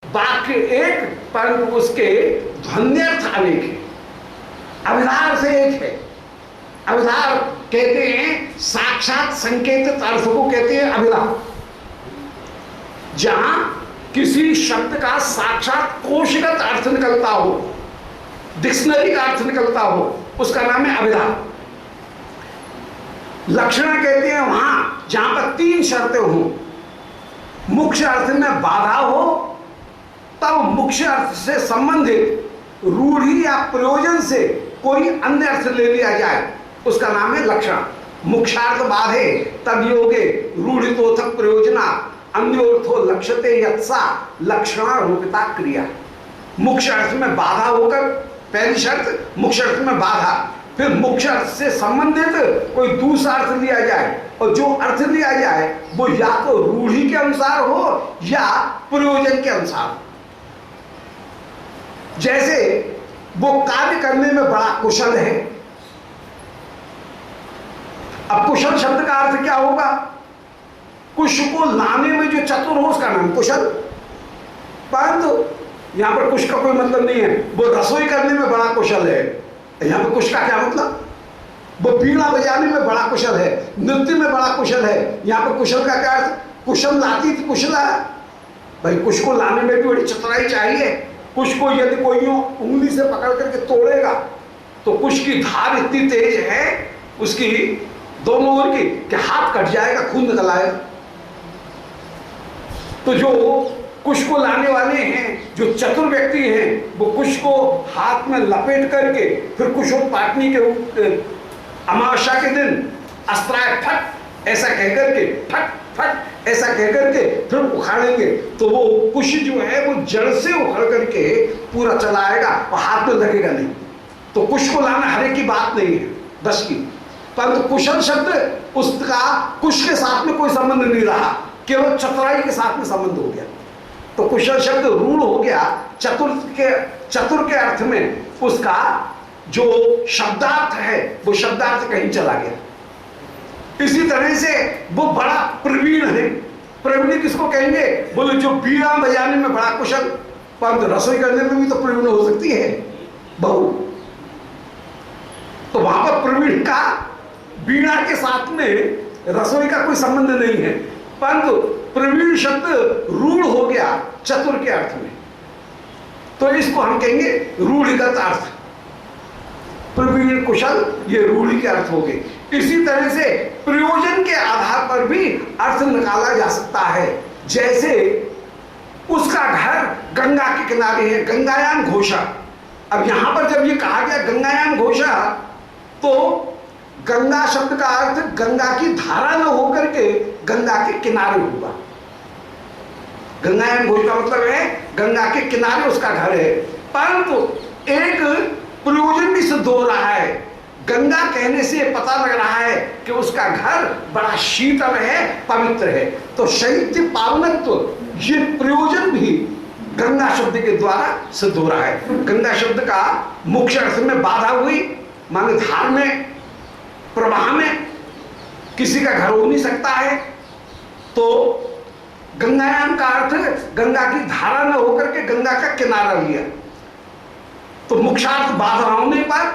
वाक्य एक परंतु उसके ध्वन्यर्थ अनेक है। अभिधार से एक है। अभिधार कहते हैं साक्षात संकेतित अर्थ को कहते हैं अभिधार। जहां किसी शब्द का साक्षात कोशगत अर्थ निकलता हो, डिक्शनरी का अर्थ निकलता हो, उसका नाम है अभिधार। लक्षण कहते हैं वहां जहां पर तीन शर्तें हों। मुख्य अर्थ में बाधा हो, तब मुख्य अर्थ से संबंधित रूढ़ी या प्रयोजन से कोई अन्य अर्थ ले लिया जाए, उसका नाम है लक्षण। मुख्यार्थ बाधे तद योगे रूढ़ितोथक प्रयोजना अन्योर्थो लक्ष्यते यत्सा लक्षणा रूपिता क्रिया। मुख्य अर्थ में बाधा होकर, पहली शर्त मुख्य अर्थ में बाधा, फिर मुख्य अर्थ से संबंधित कोई दूसरा अर्थ लिया जाए, और जो अर्थ लिया जाए वो या तो रूढ़ी के अनुसार हो या प्रयोजन के अनुसार हो। जैसे वो कार्य करने में बड़ा कुशल है। अब कुशल शब्द का अर्थ क्या होगा? कुश को लाने में जो चतुर हो उसका नाम कुशल। परंतु यहां पर कुश का कोई मतलब नहीं है। वो रसोई करने में बड़ा कुशल है, यहां पर कुश का क्या मतलब? वो बीड़ा बजाने में बड़ा कुशल है, नृत्य में बड़ा कुशल है, यहां पर कुशल का क्या अर्थ? कुशल लाती थी कुशला। भाई कुश को लाने में भी बड़ी चतुराई चाहिए। कुश को यदि कोई उंगली से पकड़ करके तोड़ेगा तो कुश की धार इतनी तेज है उसकी दोनों ओर की कि हाथ कट जाएगा, खून निकल आएगा। तो जो कुश को लाने वाले हैं, जो चतुर व्यक्ति हैं, वो कुश को हाथ में लपेट करके फिर कुशोत्पाटनी के अमावस्या के दिन अस्त्राय फट ऐसा कहकर के, फट फट ऐसा कहकर के फिर उखाड़ेंगे, तो वो कुश जो है वो जड़ से उखड़ करके पूरा चला आएगा और हाथ में लगेगा नहीं। तो कुश को लाना हर एक की बात नहीं है, बस की। परंतु कुशल शब्द उसका कुश के साथ में कोई संबंध नहीं रहा, केवल चतुराई के साथ में संबंध हो गया। तो कुशल शब्द रूढ़ हो गया, चतुर के अर्थ में उसका जो शब्दार्थ है वो शब्दार्थ कहीं चला गया। इसी तरह से वो बड़ा प्रवीण है। प्रवीण किसको कहेंगे? बोले जो बीड़ा बजाने में बड़ा कुशल, परंतु रसोई करने में भी तो प्रवीण हो सकती है बहू। तो वहां पर प्रवीण का बीड़ा के साथ में रसोई का कोई संबंध नहीं है, परंतु प्रवीण शब्द रूढ़ हो गया चतुर के अर्थ में, तो इसको हम कहेंगे रूढ़िगत अर्थ। प्रवीण कुशल ये रूढ़ी के अर्थ हो गए। इसी तरह से प्रयोजन के आधार पर भी अर्थ निकाला जा सकता है। जैसे उसका घर गंगा के किनारे है, गंगायाम घोषा। अब यहां पर जब ये कहा गया गंगायाम घोषा, तो गंगा शब्द का अर्थ गंगा की धारा न होकर के गंगा के किनारे हुआ। गंगायाम घोष का मतलब है गंगा के किनारे उसका घर है। परंतु एक प्रयोजन भी सिद्ध हो रहा है। गंगा कहने से पता लग रहा है कि उसका घर बड़ा शीतल है, पवित्र है। तो शैत्य पावनत्व ये प्रयोजन भी गंगा शब्द के द्वारा सिद्ध हो रहा है। गंगा शब्द का मुख्य अर्थ में बाधा हुई, माने धार में, प्रवाह में किसी का घर हो नहीं सकता है। तो गंगायाम का अर्थ गंगा की धारा न होकर के गंगा का किनारा लिया। तो मुख्यार्थ बाधा होने पर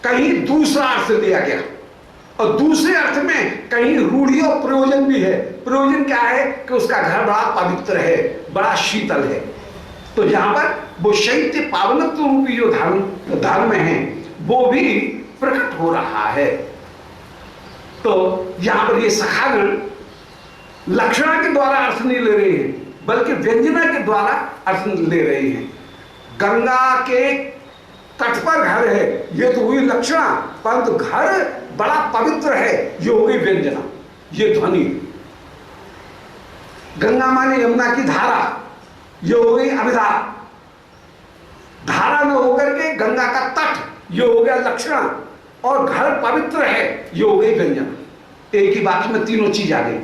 कहीं दूसरा अर्थ लिया गया, और दूसरे अर्थ में कहीं रूढ़ी और प्रयोजन भी है। प्रयोजन क्या है कि उसका घर बड़ा पवित्र है, बड़ा शीतल है। तो यहां पर वो शैत्य पावनत्व रूपी जो धर्म है वो भी प्रकट हो रहा है। तो यहां पर ये सखागण लक्षणा के द्वारा अर्थ नहीं ले रहे हैं, बल्कि व्यंजना के द्वारा अर्थ ले रहे हैं। गंगा के तट पर घर है, ये तो हुई लक्षणा, परंतु घर बड़ा पवित्र है, ये हो गई व्यंजना, ये ध्वनि। गंगा माने यमुना की धारा, ये हो गई अभिधार। धारा न होकर के गंगा का तट, ये हो गया लक्षणा, और घर पवित्र है, ये हो गई व्यंजना। एक ही बात में तीनों चीज आ गई।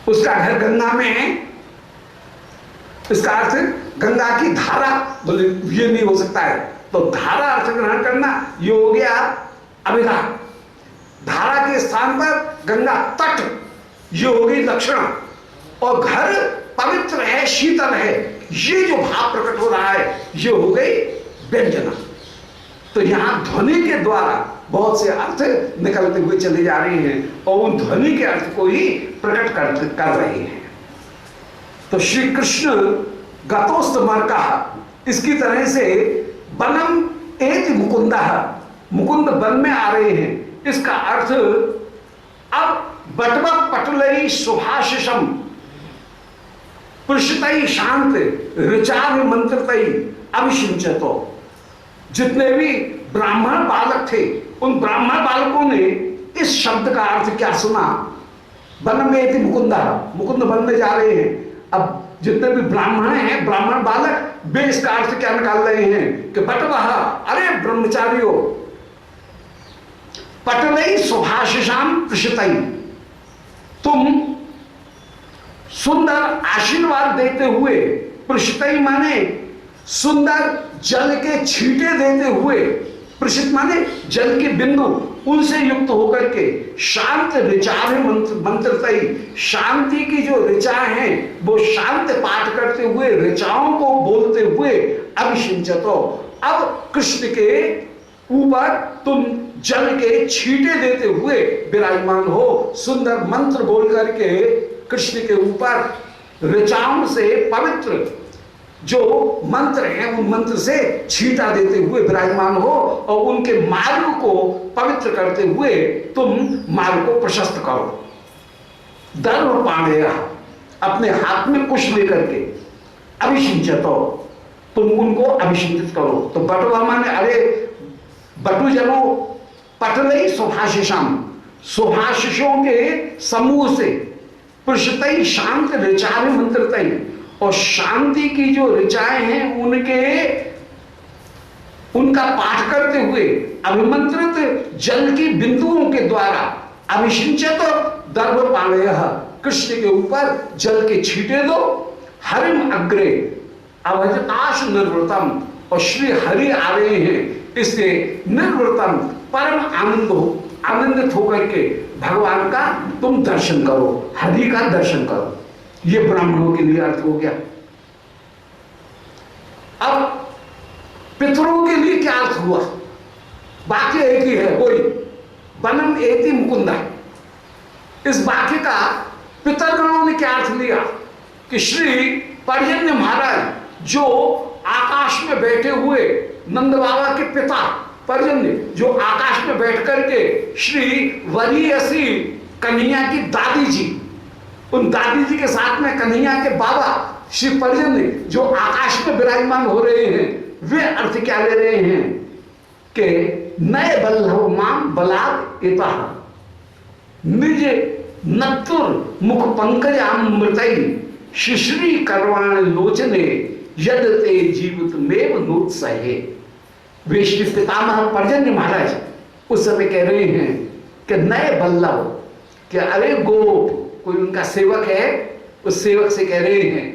उसका घर गंगा में है, इसका अर्थ गंगा की धारा, बोले ये नहीं हो सकता है, तो धारा अर्थ ग्रहण करना ये हो गया अभिधार। धारा के स्थान पर गंगा तट, ये हो गई लक्षणा, और घर पवित्र है, शीतल है, ये जो भाव प्रकट हो रहा है ये हो गई व्यंजना। तो यहां ध्वनि के द्वारा बहुत से अर्थ निकलते हुए चले जा रहे हैं और उन ध्वनि के अर्थ को ही प्रकट कर रहे हैं। तो श्री कृष्ण गतोस्तमर्का, इसकी तरह से वनम एति मुकुंद, मुकुंद वन में आ रहे हैं। इसका अर्थ अब बटवा पटलई सुभाषिषम पृष्ठतई शांत ऋचाभ मंत्रतई अभिषिंचतो। जितने भी ब्राह्मण बालक थे उन ब्राह्मण बालकों ने इस शब्द का अर्थ क्या सुना, वन में एति मुकुंद, मुकुंद वन में जा रहे हैं। अब जितने भी ब्राह्मण हैं, ब्राह्मण बालक, वे इसका अर्थ क्या निकाल रहे हैं कि बटवह, अरे ब्रह्मचारियों, पटलई सुभाषिषाम पृष्ठतई, तुम सुंदर आशीर्वाद देते हुए, पृष्ठतई माने सुंदर जल के छींटे देते हुए, पृष्ठ माने जल के बिंदु, उनसे युक्त होकर के शांत ऋचाभ मंत्रतई, शांति की जो ऋचा है वो शांत पाठ करते हुए, ऋचाओं को बोलते हुए अभिषिंचतो, अब कृष्ण के ऊपर तुम जल के छींटे देते हुए विराजमान हो। सुंदर मंत्र बोल करके कृष्ण के ऊपर ऋचाओं से पवित्र जो मंत्र हैं उन मंत्र से छींटा देते हुए विराजमान हो और उनके मार्ग को पवित्र करते हुए तुम मार्ग को प्रशस्त करो। दर्भ पाणेय, अपने हाथ में कुश लेकर के अभिषिंचतो, तुम उनको अभिषिंचित करो। तो बटवा माने, अरे बटु जनो पटलई सुभाषिषाम, सुभाषिषों के समूह से, पृष्ठतई शांत ऋचाभ मंत्रतई, और शांति की जो ऋचाएं हैं उनका पाठ करते हुए अभिमंत्रित जल की बिंदुओं के द्वारा अभिषिंचित दर्भ पाणेय, कृष्ण के ऊपर जल के छींटे दो। हरिम अग्रे अवजताश निर्वृतम, और श्री हरि आ रहे हैं, इसलिए निर्वृतम परम आनंदित होकर के भगवान का तुम दर्शन करो, हरि का दर्शन करो। ये ब्राह्मणों के लिए अर्थ हो गया। अब पितरों के लिए क्या अर्थ हुआ, वाक्य एक ही है, वही वनम एति मुकुंदा। इस वाक्य का पितरगणों ने क्या अर्थ लिया कि श्री पर्जन्य महाराज जो आकाश में बैठे हुए नंद बाबा के पिता पर्जन्य, जो आकाश में बैठ करके श्री वरीयसी कन्हैया की दादी जी, उन दादी जी के साथ में कन्हैया के बाबा श्री पर्जन्य जो आकाश में विराजमान हो रहे हैं, वे अर्थ क्या ले रहे हैं कि नए बल्लभ माम बलाद एता निज नत्तुर मुख पंकज अमृतई शिश्री करवाण लोचने यद ते जीवित मेव नोत्सहे। वे श्री पितामह पर्जन्य महाराज उस समय कह रहे हैं कि नए बल्लभ, कि अरे गोप, कोई उनका सेवक है, उस सेवक से कह रहे हैं,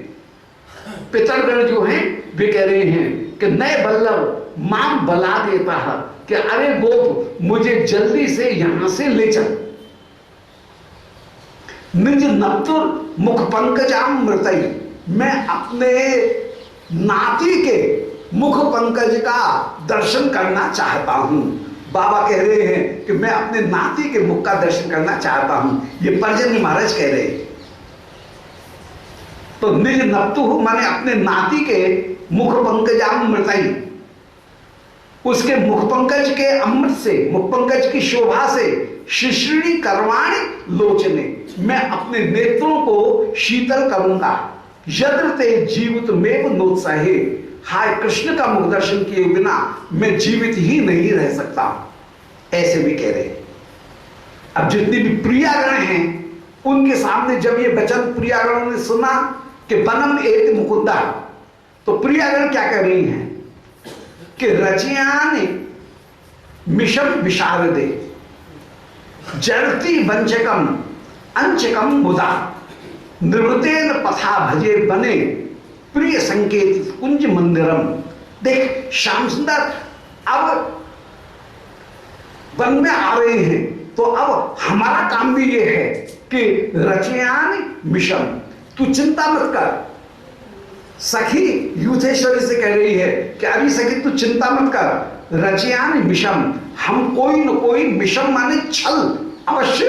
पितरगण जो हैं वे कह रहे हैं कि नए बल्लभ माम बला देता है, कि अरे गोप मुझे जल्दी से यहां से ले चल। निज नत्तुर मुख पंकजाम मृतई, मैं अपने नाती के मुख पंकज का दर्शन करना चाहता हूं। बाबा कह रहे हैं कि मैं अपने नाती के मुख का दर्शन करना चाहता हूं, ये पर्जन्य महाराज कह रहे हैं। तो निज नत्तु माने अपने नाती के मुख पंकजाम मृतई, उसके मुख पंकज के अमृत से, मुख पंकज की शोभा से शिश्री करवाण लोचने, मैं अपने नेत्रों को शीतल करूंगा। यद्र ते जीवित मेव नोत्साहे, हाय कृष्ण का मुख दर्शन किए बिना मैं जीवित ही नहीं रह सकता, ऐसे भी कह रहे। अब जितनी भी प्रियागण हैं उनके सामने जब ये वचन प्रियागणों ने सुना कि वनम एति मुकुंदा, तो प्रियागण क्या कह रही हैं कि रचयान मिशम विशारदे जड़ती वंचकम अंचकम मुदा निवृतेन पथा भजे बने प्रिय संकेत कुंज मंदिरम। देख श्याम सुंदर अब वन में आ रहे हैं, तो अब हमारा काम भी ये है कि रचयान मिशम, तू चिंता मत कर। सखी युद्धेश्वरी से कह रही है कि अभी सखी तू चिंता मत कर, रचयान मिशम, हम कोई न कोई मिशम माने छल अवश्य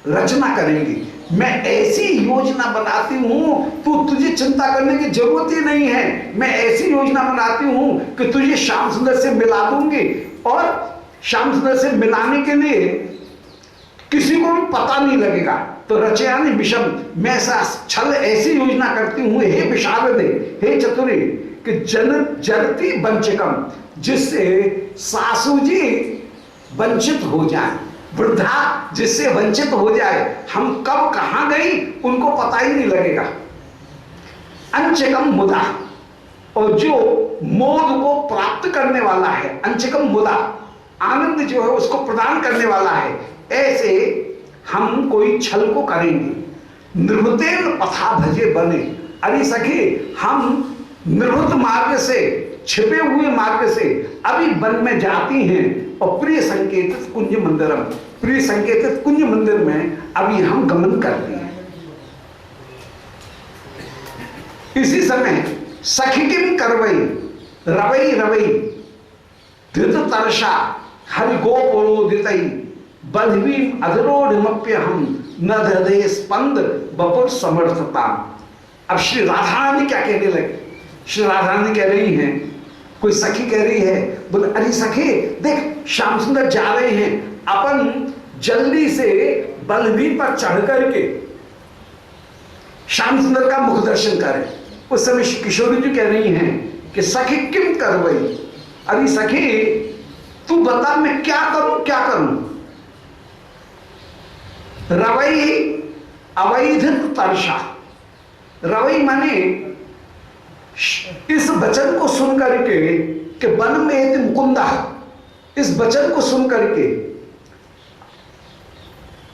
रचना करेंगे। मैं ऐसी योजना बनाती हूं तुझे चिंता करने की जरूरत ही नहीं है। मैं ऐसी योजना बनाती हूं कि तुझे श्याम सुंदर से मिला दूंगी, और श्याम सुंदर से मिलाने के लिए किसी को भी पता नहीं लगेगा। तो रचयानि विषम, मैं ऐसा छल ऐसी योजना करती हूं हे विशारदे, हे चतुरी, कि जन जरती वंचकम, जिससे सासू जी वंचित हो जाए, वृद्धा जिससे वंचित हो जाए, हम कब कहां गई उनको पता ही नहीं लगेगा। अंचकम मुदा, और जो मोद को प्राप्त करने वाला है, अंचकम मुदा, आनंद जो है उसको प्रदान करने वाला है, ऐसे हम कोई छल को करेंगे। निवृत्तेन पथा भजे बने, अरे सखी हम निवृत्त मार्ग से, छिपे हुए मार्ग से अभी वन में जाती हैं, और प्रिय संकेतित कुंज मंदिरम, प्रिय संकेतित कुंज मंदिर में अभी हम गमन करते हैं। इसी समय सखी किम करवई रवई रवई धृत तरसा हरि गोपुरोदितई बलवी अधरोढ़मप्य हम न हृदय स्पंद बपुर समर्थता। अब श्री राधा रानी क्या कहने लगे? श्री राधा रानी कह रही हैं, कोई सखी कह रही है, बोले अरे सखी देख श्याम सुंदर जा रहे हैं, अपन जल्दी से बलवीर पर चढ़ करके श्याम सुंदर का मुख दर्शन करें। उस समय किशोरी जी कह रही हैं कि सखी किम करवई, अरे सखी तू बता मैं क्या करूं, क्या करूं। रवई अवैध तरसा, रवई माने इस वचन को सुन करके कि वन में मुकुंदा, इस वचन को सुन करके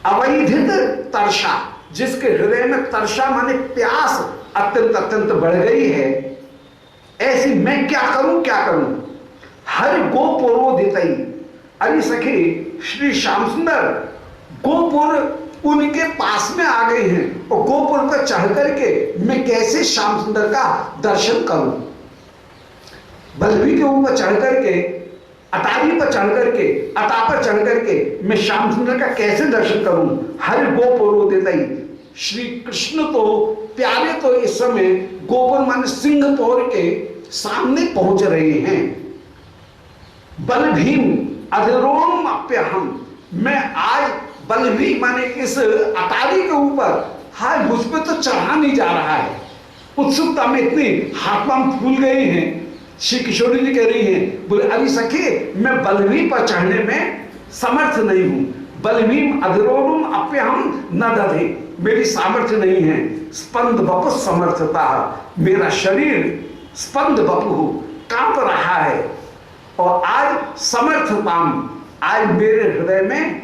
अवैधित तरसा, जिसके हृदय में तरसा माने प्यास अत्यंत अत्यंत बढ़ गई है, ऐसी मैं क्या करूं, क्या करूं। हर गोपुरोदितई, अरे सखी श्री श्याम सुंदर गोपुर उनके पास में आ गए हैं, और गोपुर पर चढ़ करके मैं कैसे श्याम सुंदर का दर्शन करूं। बलवी के ऊपर चढ़ करके, अटारी पर चढ़ करके, अटा पर चढ़ करके मैं श्याम सुंदर का कैसे दर्शन करूं। हरि गोपुरोदितई, श्री कृष्ण तो प्यारे तो इस समय गोपुर मान सिंहपुर के सामने पहुंच रहे हैं। बल भीम अधरोम अप्यहम, मैं आज बलवी माने इस अटारी के ऊपर, हाय मुझ पे तो चढ़ा नहीं जा रहा है। उत्सुकता में इतनी हाथ पांव फूल गए हैं। श्री किशोरी जी कह रही हैं, बोले अरे सखी मैं बलवी पर चढ़ने में समर्थ नहीं हूं। बलवीम अधरोम अप्यहम न दधे, मेरी सामर्थ्य नहीं है। स्पंद बपु समर्थता, मेरा शरीर स्पंद बपु कांप रहा है, और आज समर्थताम, आज मेरे हृदय में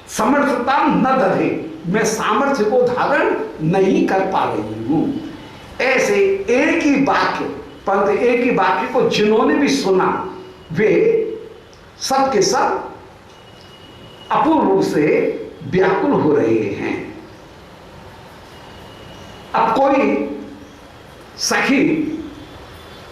समर्थता न दधे, मैं सामर्थ्य को धारण नहीं कर पा रही हूं। ऐसे एक ही वाक्य, परंतु एक ही वाक्य को जिन्होंने भी सुना वे सब के सब अपूर्ण रूप से व्याकुल हो रहे हैं। अब कोई सखी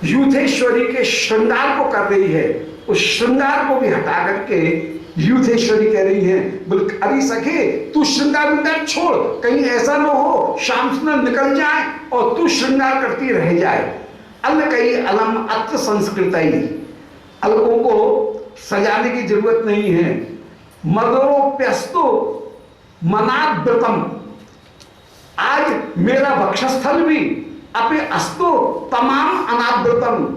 युद्धेश्वरी के श्रृंगार को कर रही है, उस श्रृंगार को भी हटा करके युद्धेश्वरी कह रही है, बोल अरे सखे तू श्रृंगार छोड़, कहीं ऐसा न हो श्याम सुंदर निकल जाए और तू श्रृंगार करती रह जाए। अल कई अलम अत्र संस्कृतई, अलगों को सजाने की जरूरत नहीं है। मदरोप्यस्तु मनाव्रतम, आज मेरा वक्षस्थल भी अपे अस्तु तमाम अनाव्रतम,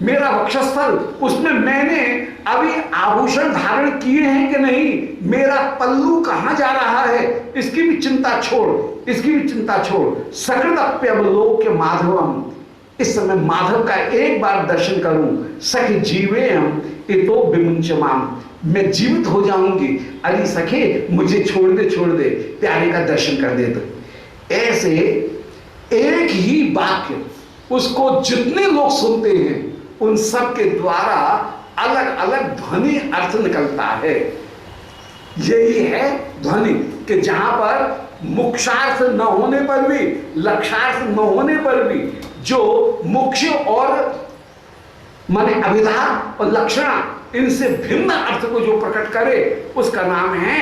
मेरा वक्षस्थल उसमें मैंने अभी आभूषण धारण किए हैं कि नहीं, मेरा पल्लू कहां जा रहा है इसकी भी चिंता छोड़, इसकी भी चिंता छोड़। सकृदप्यवलोक्य माधवम, इस समय माधव का एक बार दर्शन करूं। सखी जीवे हम इतो विमुंचमाम, मैं जीवित हो जाऊंगी। अरे सखे मुझे छोड़ दे, छोड़ दे, प्यारे का दर्शन कर दे। तो ऐसे एक ही वाक्य उसको जितने लोग सुनते हैं उन सब के द्वारा अलग अलग ध्वनि अर्थ निकलता है। यही है ध्वनि, कि जहां पर मोक्षार्थ न होने पर भी, लक्षार्थ न होने पर भी जो मोक्ष और माने अभिधा और लक्षण इनसे भिन्न अर्थ को जो प्रकट करे उसका नाम है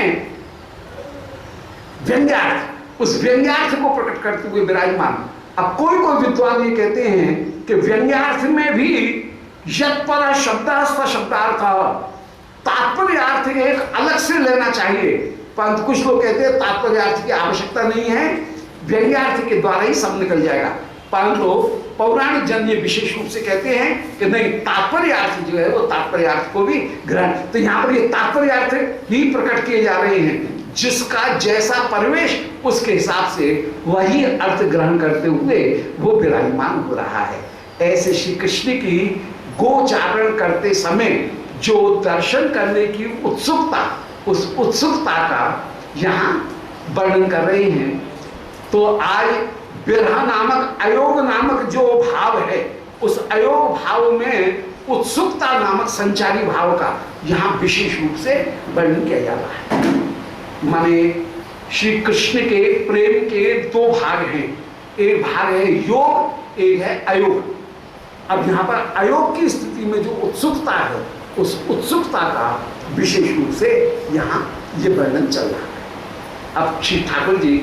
व्यंग्यार्थ। उस व्यंग्यार्थ को प्रकट करते हुए विराजमान। अब कोई कोई विद्वान ये कहते हैं कि व्यंग्यार्थ में भी यत्पर शब्द शब्दार्थ तात्पर्यार्थ एक अलग से लेना चाहिए, परंतु कुछ लोग कहते हैं तात्पर्यार्थ की आवश्यकता नहीं है, व्यंग्यार्थ के द्वारा ही सब निकल जाएगा। परंतु पौराणिक जन ये विशेष रूप से कहते हैं कि नहीं, तात्पर्यार्थ जो है वो तात्पर्यार्थ को भी ग्रहण। तो यहाँ पर ये तात्पर्यार्थ ही प्रकट किए जा रहे हैं, जिसका जैसा परिवेश उसके हिसाब से वही अर्थ ग्रहण करते हुए वो विराजमान हो रहा है। ऐसे श्री कृष्ण की गोचारण करते समय जो दर्शन करने की उत्सुकता, उस उत्सुकता का यहाँ वर्णन कर रहे हैं। तो आज विरह नामक अयोग नामक जो भाव है, उस अयोग भाव में उत्सुकता नामक संचारी भाव का यहाँ विशेष रूप से वर्णन किया जा रहा है। माने श्री कृष्ण के प्रेम के दो भाग हैं, एक भाग है योग, एक है अयोग। अब यहाँ पर अयोग की स्थिति में जो उत्सुकता है, उस उत्सुकता का विशेष रूप से यहाँ ये वर्णन चल रहा है। अब श्री ठाकुर जी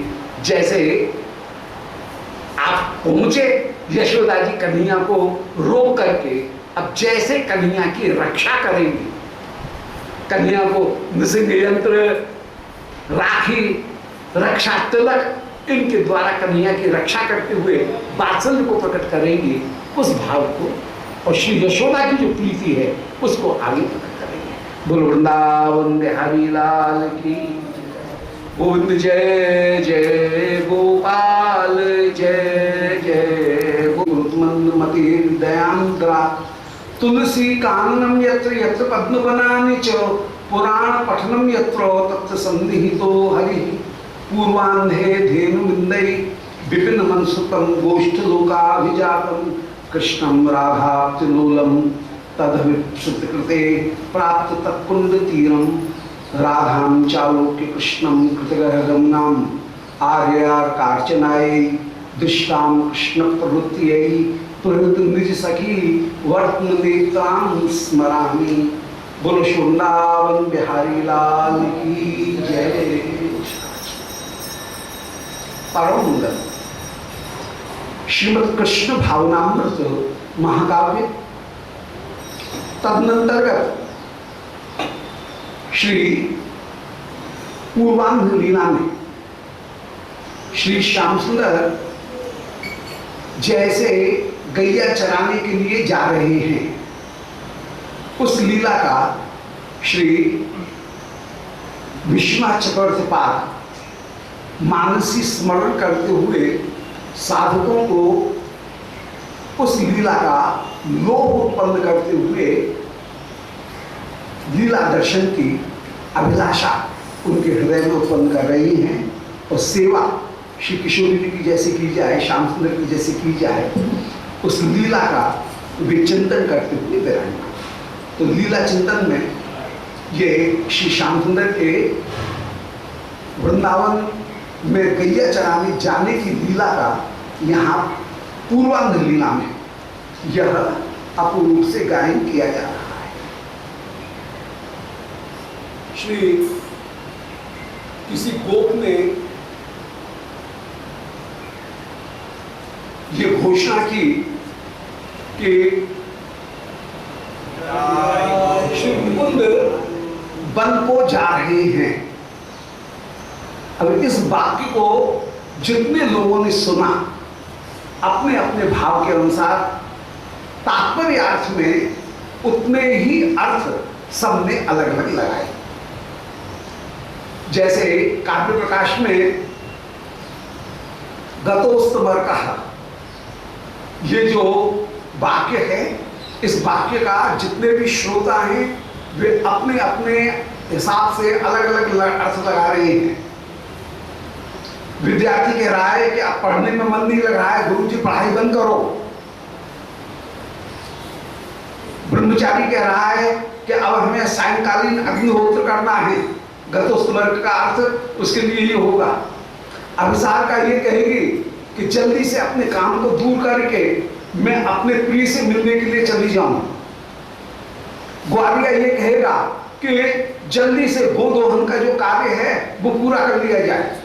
जैसे आप पहुंचे यशोदा जी कन्हैया को रोक करके, अब जैसे कन्हैया की रक्षा करेंगे, कन्हैया को नृसिंह यंत्र, राखी, रक्षा तिलक इनके द्वारा कन्हैया की रक्षा करते हुए वात्सल्य को प्रकट करेंगे, उस भाव को और श्री यशोदा की जो प्रीति है उसको आगे प्रकट करेंगे। बोलो वृंदावन बिहारी लाल की गोविंद जय जय गोपाल जय जय गुरुमति दयांद्रा तुलसी काननम यत्र यत्र पद्मवनानि च पुराण पठनम यत्र तत्र संदिहितो हरि पूर्वान्धे धेनु विंदई विपिन मनसुतम गोष्ठलोकाभिजातम कृष्णम राधाप्तिलोलम तदभिप्सुतकृते प्राप्त तत्कुंड तीरम राधाम चालोक्य कृष्णम कृतगमनाम आर्यार्कार्चनायै दृष्टाम कृष्ण प्रवृत्तियै तुरंत निज सखी वर्तनेतां स्मरामि। बोलो वृंदावन बिहारी लाल की जय। परम मंगल श्रीमद कृष्ण भावनामृत महाकाव्य तदनंतर्गत श्री पूर्वांध लीला में श्री श्याम सुंदर जैसे गैया चराने के लिए जा रहे हैं, उस लीला का श्री विश्वनाथ चक्रवर्ती पाद मानसी स्मरण करते हुए साधकों को उस लीला का लोभ उत्पन्न करते हुए लीला दर्शन की अभिलाषा उनके हृदय में उत्पन्न कर रही हैं। और सेवा श्री किशोरी जी की जैसे की जाए, श्याम सुंदर की जैसे की जाए, उस लीला का वे चिंतन करते हुए विराजमान। तो लीला चिंतन में ये श्री श्याम सुंदर के वृंदावन में गैया चराने जाने की लीला का यहाँ पूर्वांध लीला में यह अपूर्ण रूप से गायन किया जा रहा है। श्री किसी गोप ने ये घोषणा की कि श्री मुकुंद वन को जा रहे हैं। अब इस वाक्य को जितने लोगों ने सुना, अपने अपने भाव के अनुसार तात्पर्य अर्थ में उतने ही अर्थ सबने अलग अलग लगाए। जैसे काव्य प्रकाश में गतोस्तमर कहा, ये जो वाक्य है, इस वाक्य का जितने भी श्रोता हैं वे अपने अपने हिसाब से अलग अलग अर्थ लगा रहे हैं। विद्यार्थी कह रहा है कि अब पढ़ने में मन नहीं लग रहा है, गुरु जी पढ़ाई बंद करो। ब्रह्मचारी कह रहा है कि अब हमें सायंकालीन अग्निहोत्र करना है, गतोस्तमर का अर्थ उसके लिए ही होगा। अभिसार का ये कहेगी कि जल्दी से अपने काम को दूर करके मैं अपने प्रिय से मिलने के लिए चली जाऊं। ग्वालिया ये कहेगा कि जल्दी से गोदोहन का जो कार्य है वो पूरा कर लिया जाए।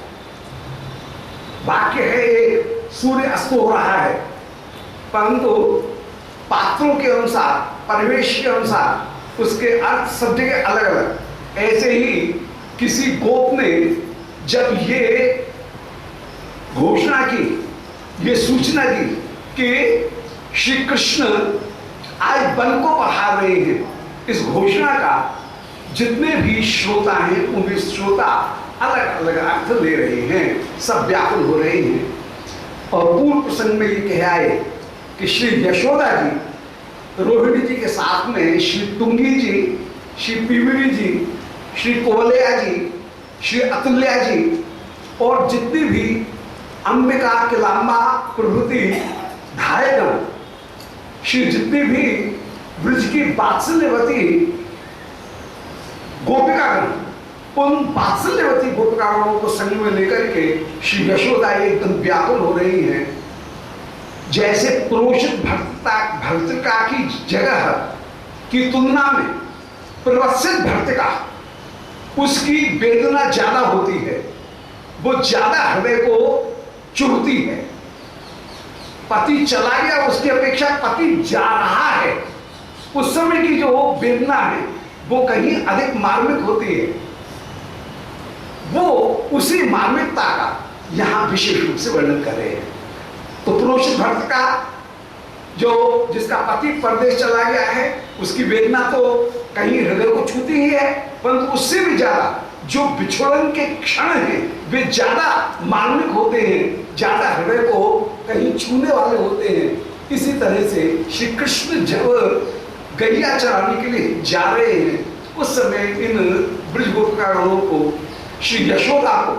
वाक्य है एक, सूर्य अस्त हो रहा है, परंतु पात्रों के अनुसार, परिवेश के अनुसार उसके अर्थ सब जगह अलग अलग। ऐसे ही किसी गोप ने जब ये घोषणा की, ये सूचना दी कि श्री कृष्ण आज बल को बढ़ा रहे हैं, इस घोषणा का जितने भी श्रोता हैं उनके श्रोता अलग अलग अर्थ ले रहे हैं, सब व्याकुल हो रहे हैं। और पूर्व प्रसंग में ये कह आए कि श्री यशोदा जी रोहिणी जी के साथ में श्री तुंगी जी, श्री पीवरी जी, श्री कोवलया जी, श्री अतुल्या जी और जितनी भी अंबिका किलांबा प्रभृति धायगण, श्री जितनी भी ब्रज की वात्सल्यवती गोपिकागण, उन वात्सल्यवती गोपिकागणों को संग में लेकर के श्री यशोदा एकदम व्याकुल हो रही हैं। जैसे प्रोषित भर्तिका की जगह की तुलना में प्रवत्सित भर्तिका, उसकी वेदना ज्यादा होती है, वो ज्यादा हृदय को चुभती है। पति चला गया, उसकी अपेक्षा पति जा रहा है, उस समय की जो वेदना है वो कहीं अधिक मार्मिक होती है। वो उसी मार्मिकता का यहां विशेष रूप से वर्णन कर रहे हैं। तो प्रोषित भक्त का जो जिसका पति परदेश चला गया है, उसकी वेदना तो कहीं हृदय को छूती ही है, परंतु उससे भी ज्यादा जो बिछोड़न के क्षण हैं वे ज्यादा मार्मिक होते हैं, ज्यादा हृदय को कहीं छूने वाले होते हैं। इसी तरह से श्री कृष्ण जब गैया चराने के लिए जा रहे हैं, उस समय इन ब्रज गोपिकागणों को, श्री यशोदा को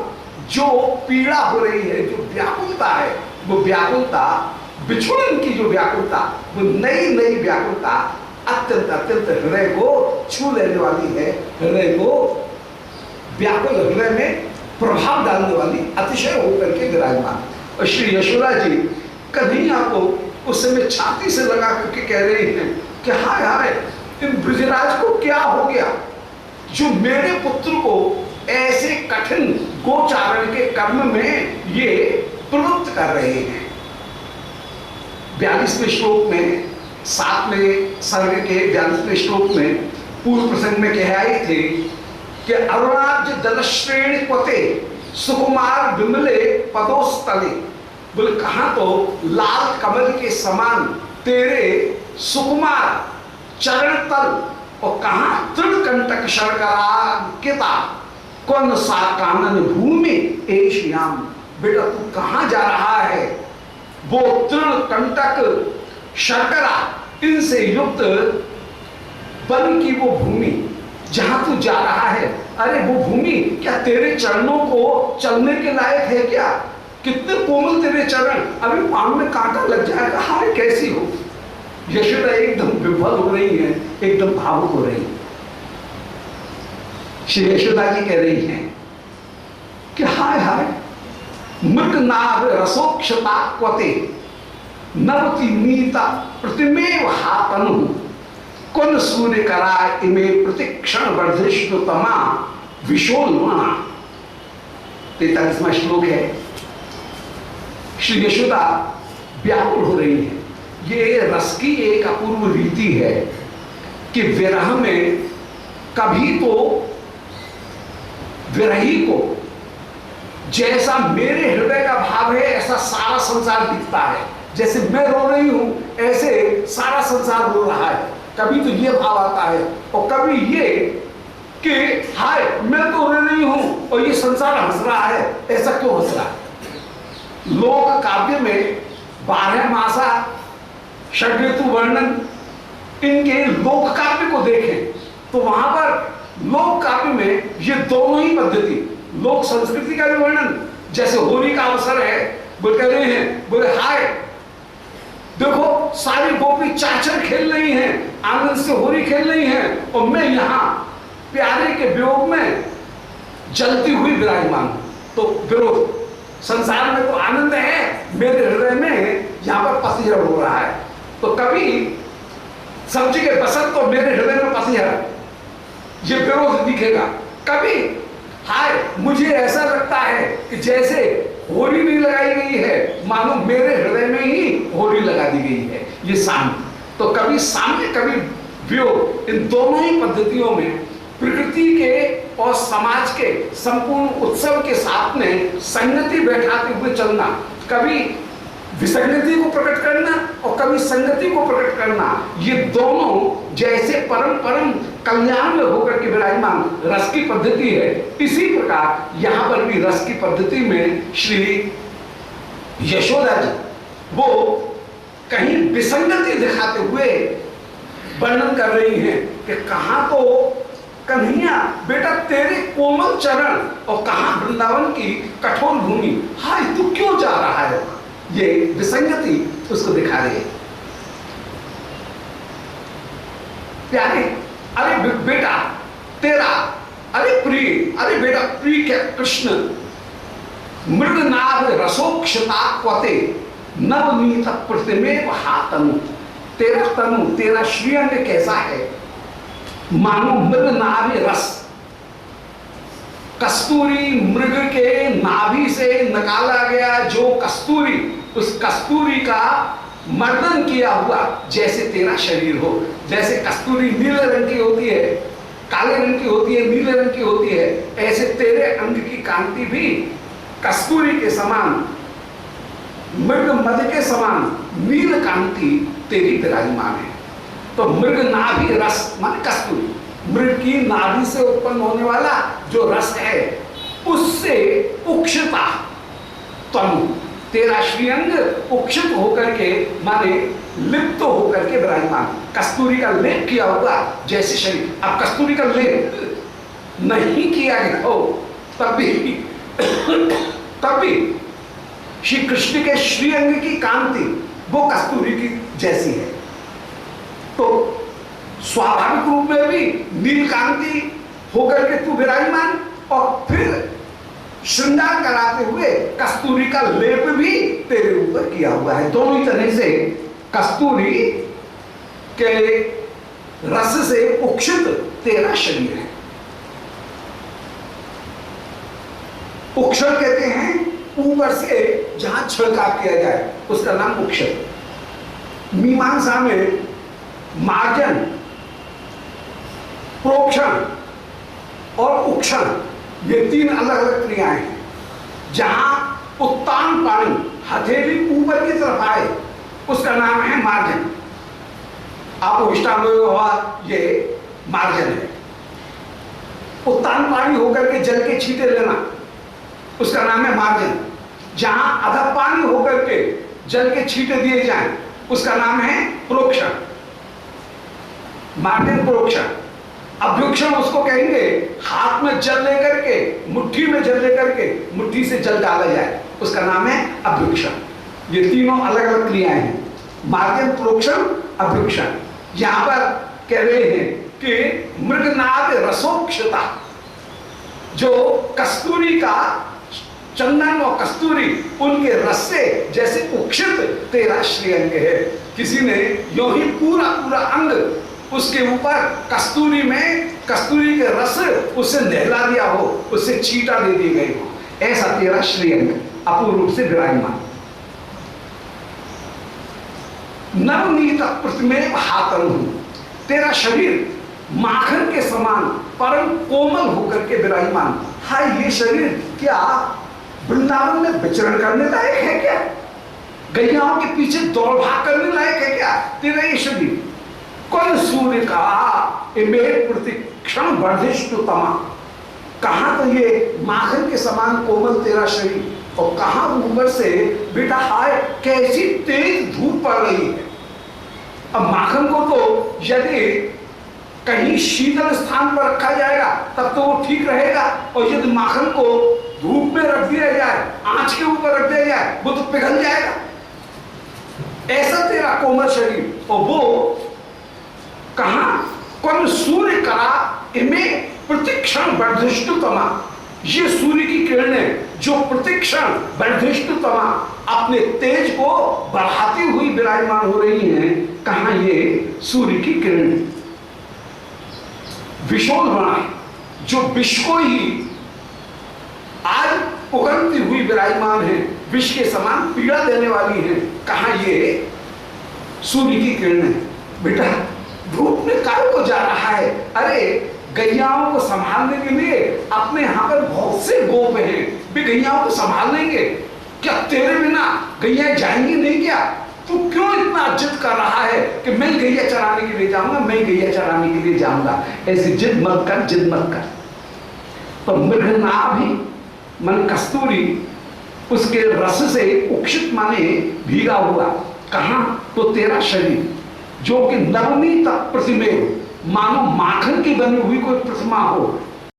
जो पीड़ा हो रही है, जो व्याकुलता है, वो व्याकुलता, बिछुड़न की जो व्याकुलता, वो नई नई व्याकुलता अत्यंत अत्यंत हृदय को छू लेने वाली है, हृदय को व्याकुल, हृदय में प्रभाव डालने वाली अतिशय होकर के विराजमान। और श्री यशोदा जी कन्हैया को उस समय छाती से लगा करके कह रहे हैं कि हाय हाय, इन ब्रजराज को क्या हो गया जो मेरे पुत्र को ऐसे कठिन गोचारण के कर्म में ये प्रवृत्त कर रहे हैं। 42वें श्लोक में, 7वें सर्ग के 42वें श्लोक में पूर्व प्रसंग में कह आए थे कि अरुणाब्ज दलश्रेणी पते सुकुमार विमले पदोस्तले। बोले कहां तो लाल कमल के समान तेरे सुकुमार चरण तल और कहां तृणकंटक शर्कराकिता कौन सा कानन भूमि एशियाम। बेटा तू कहां जा रहा है? वो तृणकंटक शर्करा इनसे युक्त वन की वो भूमि जहां तू जा रहा है, अरे वो भूमि क्या तेरे चरणों को चलने के लायक है क्या? कितने कोमल तेरे चरण, अभी पांव में कांटा लग जाएगा, हाय कैसी हो। यशोदा एकदम विभल हो रही है, एकदम भावुक हो रही है। श्री यशोदा जी कह रही हैं कि हाय हाय, मृग नाभ रसोक्षता क्वते नवति नीता प्रतिमेव हातनु कुन सूर्य करा इमे प्रतिक्षण वर्धिष्णुतमा विशोलमणा। 43वां श्लोक है। श्री यशोदा व्याकुल हो रही है। ये रस की एक अपूर्व रीति है कि विरह में कभी तो विरही को जैसा मेरे हृदय का भाव है ऐसा सारा संसार दिखता है। जैसे मैं रो रही हूं ऐसे सारा संसार रो रहा है। कभी तो ये भाव आता है और कभी ये कि हाय मैं तो रो रही हूं और ये संसार हंस रहा है, ऐसा क्यों हंस रहा है। लोक काव्य में 12 मासा षड ऋतु वर्णन, इनके लोक काव्य को देखें तो वहां पर लोक काव्य में ये दोनों ही पद्धति, लोक संस्कृति का भी वर्णन, जैसे होली का अवसर है, वो कह रहे हैं बोले हाय देखो सारी गोपी चाचर खेल रही हैं, आनंद से होली खेल रही हैं और मैं यहां प्यारे के वियोग में जलती हुई विराजमान हूं। तो विरोध संसार में तो आनंद है, मेरे हृदय में यहाँ पर पतझड़ हो रहा है। तो कभी समझ के बसंत और मेरे हृदय में पतझड़, ये विरोध दिखेगा। कभी हाय मुझे ऐसा लगता है कि जैसे होली भी लगाई गई है, मानो मेरे हृदय में ही होली लगा दी गई है, ये साम्य। तो कभी साम्य कभी वियोग, इन दोनों ही पद्धतियों में प्रकृति के और समाज के संपूर्ण उत्सव के साथ में संगति बैठाते हुए चलना, कभी विसंगति को प्रकट करना और कभी संगति को प्रकट करना, ये दोनों जैसे परम परम कल्याण में होकर के विराजमान रस की पद्धति है, इसी प्रकार यहां पर भी रस की पद्धति में श्री यशोदा जी वो कहीं विसंगति दिखाते हुए वर्णन कर रही हैं कि कहां तो कन्हैया बेटा तेरे कोमल चरण और कहां वृंदावन की कठोर भूमि, हाय तू क्यों जा रहा है, ये विसंगति उसको दिखा रही है। प्यारे अरे बेटा तेरा, अरे प्रिय, अरे बेटा प्रिय क्या कृष्ण, मृगनाभ रसोक्षता क्वते नवनीत प्रतिमेव हातनु, तेरा तनु तेरा श्रीअंग कैसा है, मानो मृगनाभि रस, कस्तूरी मृग के नाभि से निकाला गया जो कस्तूरी, उस कस्तूरी का मर्दन किया हुआ जैसे तेरा शरीर हो। जैसे कस्तूरी नीले रंग की होती है, काले रंग की होती है, नीले रंग की होती है, ऐसे तेरे अंग की कांति भी कस्तूरी के समान, मृग मद के समान नील कांति तेरी विराजमान है। तो मृग नाभि रस माने कस्तूरी, मृग की नाभि से उत्पन्न होने वाला जो रस है उससे उक्षता तनु, तेरा श्रीअंग उक्षित होकर के माने लिप्त होकर के विराजमान, कस्तूरी का लेप किया हुआ जैसे शरीर। अब कस्तूरी का लेप नहीं किया गया हो तब भी श्री कृष्ण के श्रीअंग की कांति वो कस्तूरी की जैसी है। तो स्वाभाविक रूप में भी नील कांति होकर के तू विराजमान, और फिर श्रृंगार कराते हुए कस्तूरी का लेप भी तेरे ऊपर किया हुआ है। दोनों ही तरह से कस्तूरी के रस से उक्षित तेरा शरीर है। उक्षर कहते हैं ऊपर से जहां छिड़काव किया जाए उसका नाम उक्षर। मीमांसा में मार्जन, प्रोक्षण और उक्षण ये तीन अलग अलग क्रियाएं हैं। जहां उत्तान पानी हथेली ऊपर की तरफ आए उसका नाम है मार्जन। आप इष्टांग हुआ ये मार्जन है। उत्तान पानी होकर के जल के छींटे लेना उसका नाम है मार्जन। जहां अधः पानी होकर के जल के छींटे दिए जाएं उसका नाम है प्रोक्षण। मार्जन प्रोक्षण। अभ्युक्षण उसको कहेंगे हाथ में जल लेकर के, मुट्ठी में जल लेकर के मुट्ठी से जल डाला जाए उसका नाम है अभ्युक्षण। ये तीनों अलग अलग क्रियाएं हैं, मार्जन प्रोक्षण अभ्युक्षण। यहां पर कह रहे हैं कि मृगनाद रसोक्षता, जो कस्तूरी का चंदन और कस्तूरी उनके रस से जैसे उक्षित तेरा श्रीअंग है। किसी ने यो ही पूरा पूरा अंग उसके ऊपर कस्तूरी में कस्तूरी के रस उससे नहला दिया हो, उससे चीटा दे दी गई हो, ऐसा तेरा श्रीअंग अपूर्ण रूप से विराजमान। नवनीत प्रतिमेव हातनु, तेरा शरीर माखन के समान परम कोमल होकर के विराजमान। हाय ये शरीर क्या वृंदावन में विचरण करने लायक है क्या? गैयाओं के पीछे दौड़ भाग करने लायक है क्या तेरा ये शरीर? कौन सूर्य का इमेर प्रतिक्षण वर्धिष्णुतमा, कहां तो ये माखन के समान कोमल तेरा शरीर और कहां ऊपर से बेटा हाय कैसी तेज धूप पड़ रही है। अब माखन को तो यदि कहीं शीतल स्थान पर रखा जाएगा तब तो वो ठीक रहेगा, और यदि माखन को धूप में रख दिया जाए, आंच के ऊपर रख दिया जाए, वो तो पिघल जाएगा। ऐसा तेरा कोमल शरीर, और वो कहा कौन सूर्य करा इमे प्रतिक्षण वर्धिष्णुतमा, ये सूर्य की किरणें जो प्रतिक्षण वर्धिष्णुतमा अपने तेज को बढ़ाती हुई विराजमान हो रही हैं। कहां? ये सूर्य की किरण, विशोधना, जो विष को ही आज उगलती हुई विराजमान है, विष के समान पीड़ा देने वाली है। कहां? ये सूर्य की किरण है। बेटा धूप में काय को जा रहा है? अरे गैयाओं को संभालने के लिए अपने यहां पर बहुत से गोप हैं, वे गैयाओं को संभाल लेंगे। क्या तेरे बिना गैया जाएंगी नहीं? क्या तू क्यों इतना जिद कर रहा है कि मैं गैया चराने के लिए जाऊंगा, मैं गैया चराने के लिए जाऊंगा? ऐसी जिद मत कर, जिद मत कर। तो मृगनाभि मन कस्तूरी, उसके रस से उक्षित माने भीगा हुआ। कहां? तो तेरा शरीर जो कि नवनीत प्रतिमे, मानो माखन की बनी हुई कोई प्रतिमा हो,